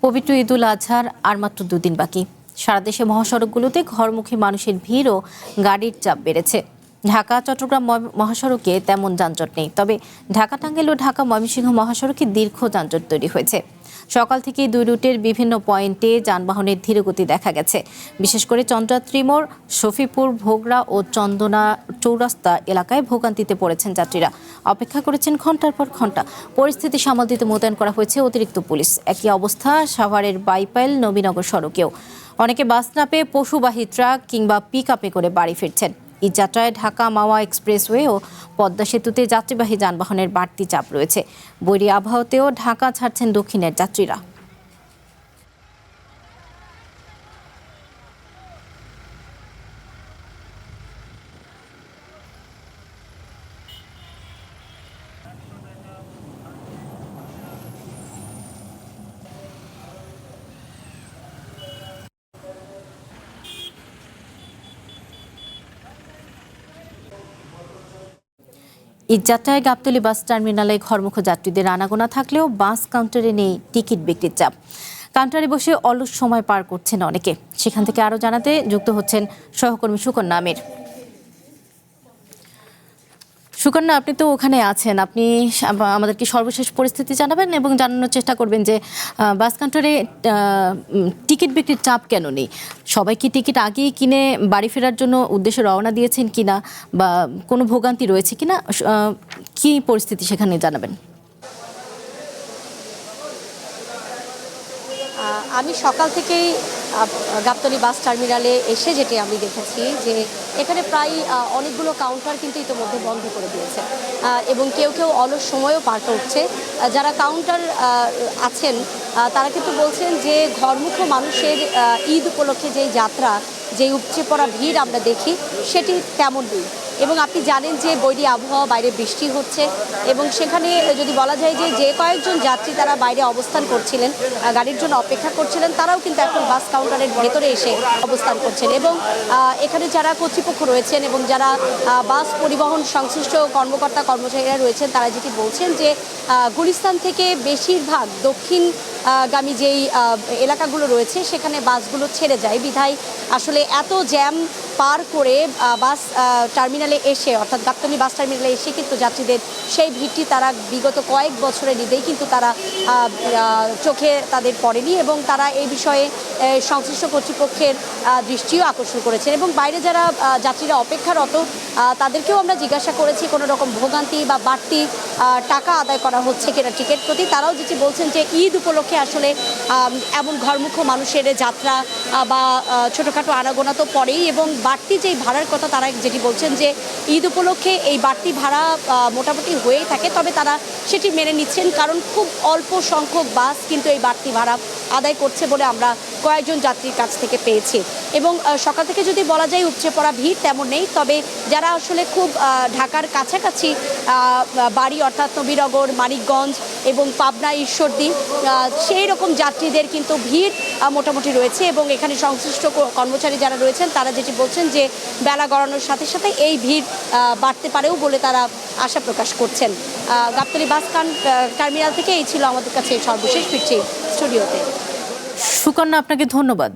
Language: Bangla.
পবিত্র ঈদুল আজহার আর মাত্র দুদিন বাকি। সারা দেশে মহাসড়কগুলোতে ঘরমুখী মানুষের ভিড় ও গাড়ির চাপ বেড়েছে। ঢাকা চট্টগ্রাম মহাসড়কে তেমন যানজট নেই, তবে ঢাকা টাঙ্গাইল ও ঢাকা ময়মনসিংহ মহাসড়কে দীর্ঘ যানজট তৈরি হয়েছে। সকাল থেকে দুই রুটের বিভিন্ন পয়েন্টে যানবাহনের ধীরগতি দেখা গেছে। বিশেষ করে চন্দ্রাত্রী মোড়, শফিপুর, ভোগড়া ও চন্দনা চৌরাস্তা এলাকায় ভোগান্তিতে পড়েছেন যাত্রীরা। অপেক্ষা করেছেন ঘন্টার পর ঘন্টা। পরিস্থিতি সামাল দিতে মোতায়েন করা হয়েছে অতিরিক্ত পুলিশ। একই অবস্থা সাভারের বাইপাইল নবীনগর সড়কেও। অনেকে বাস না পেয়ে পশুবাহী ট্রাক কিংবা পিক আপে করে বাড়ি ফিরছেন। এই যাত্রায় ঢাকা মাওয়া এক্সপ্রেসওয়ে ও পদ্মা সেতুতে যাত্রীবাহী যানবাহনের বাড়তি চাপ রয়েছে। বৈরী আবহাওয়াতেও ঢাকা ছাড়ছেন দক্ষিণের যাত্রীরা। ঈদযাত্রায় গাবতলী বাস টার্মিনালে ঘরমুখ যাত্রীদের আনাগোনা থাকলেও বাস কাউন্টারে নেই টিকিট বিক্রির চাপ। কাউন্টারে বসে অলস সময় পার করছেন অনেকে। সেখান থেকে আরও জানাতে যুক্ত হচ্ছেন সহকর্মী সুকন্যা আমির। সুকন্যা, আপনি তো ওখানে আছেন, আপনি আমাদেরকে সর্বশেষ পরিস্থিতি জানাবেন এবং জানানোর চেষ্টা করবেন যে বাস কাউন্টারে টিকিট বিক্রির চাপ কেন নেই। সবাই কি টিকিট আগেই কিনে বাড়ি ফেরার জন্য উদ্দেশ্যে রওনা দিয়েছেন কিনা, বা কোনো ভোগান্তি রয়েছে কিনা, কি পরিস্থিতি সেখানে জানাবেন। আমি সকাল থেকেই গাবতলী বাস টার্মিনালে এসে যেটি আমি দেখেছি যে এখানে প্রায় অনেকগুলো কাউন্টার কিন্তু ইতিমধ্যে বন্ধ করে দিয়েছে এবং কেউ কেউ অলস সময়ও পার করছে। যারা কাউন্টার আছেন তারা কিন্তু বলছেন যে ঘরমুখ মানুষের ঈদ উপলক্ষে যেই যাত্রা, যেই উপচে পড়া ভিড় আমরা দেখি সেটি তেমন নেই। এবং আপনি জানেন যে বৈরী আবহাওয়া, বাইরে বৃষ্টি হচ্ছে এবং সেখানে যদি বলা যায় যে কয়েকজন যাত্রী তারা বাইরে অবস্থান করছিলেন, গাড়ির জন্য অপেক্ষা করছিলেন, তারাও কিন্তু এখন বাস কাউন্টারের ভেতরে এসে অবস্থান করছেন। এবং এখানে যারা কর্তৃপক্ষ রয়েছেন এবং যারা বাস পরিবহন সংশ্লিষ্ট কর্মকর্তা কর্মচারীরা রয়েছেন তারা যেটি বলছেন যে গুলিস্তান থেকে বেশিরভাগ দক্ষিণগামী যেই এলাকাগুলো রয়েছে সেখানে বাসগুলো ছেড়ে যায়, বিধায় আসলে এত জ্যাম পার করে বাস টার্মিনালে এসে, অর্থাৎ গাবতলী বাস টার্মিনালে এসে কিন্তু যাত্রীদের সেই ভিড়টি তারা বিগত কয়েক বছরের ঈদেই কিন্তু তারা চোখে তাদের পড়েনি এবং তারা এই বিষয়ে সংশ্লিষ্ট কর্তৃপক্ষের দৃষ্টিও আকর্ষণ করেছেন। এবং বাইরে যারা যাত্রীরা অপেক্ষারত তাদেরকেও আমরা জিজ্ঞাসা করেছি কোনো রকম ভোগান্তি বা বাড়তি টাকা আদায় করা হচ্ছে কিনা টিকিট প্রতি। তারাও যেটি বলছেন যে ঈদ উপলক্ষে আসলে এমন ঘরমুখ মানুষের যাত্রা বা ছোটোখাটো আনাগোনা তো পড়েই, এবং বাড়তি যেই ভাড়ার কথা তারা যেটি বলছেন যে ঈদ উপলক্ষে এই বাড়তি ভাড়া মোটামুটি হয়েই থাকে, তবে তারা সেটি মেনে নিচ্ছেন কারণ খুব অল্প সংখ্যক বাস কিন্তু এই বাড়তি ভাড়া আদায় করছে বলে আমরা কয়েকজন যাত্রীর কাছ থেকে পেয়েছি। এবং সকাল থেকে যদি বলা যায় উপচে পড়া ভিড় তেমন নেই, তবে যারা আসলে খুব ঢাকার কাছাকাছি বাড়ি, অর্থাৎ নবীনগর, মানিকগঞ্জ এবং পাবনা, ঈশ্বরদী, সেই রকম যাত্রীদের কিন্তু ভিড় মোটামুটি রয়েছে। এবং এখানে সংশ্লিষ্ট কর্মচারী যারা রয়েছেন তারা যেটি বলছেন যে বেলা গড়ানোর সাথে সাথে এই ভিড় বাড়তে পারেও বলে তারা আশা প্রকাশ করছেন। গাবতলী বাস টার্মিনাল থেকে এই ছিল আমাদের কাছে সর্বশেষ। ফিরছি স্টুডিওতে। সুকন্যা, আপনাকে ধন্যবাদ।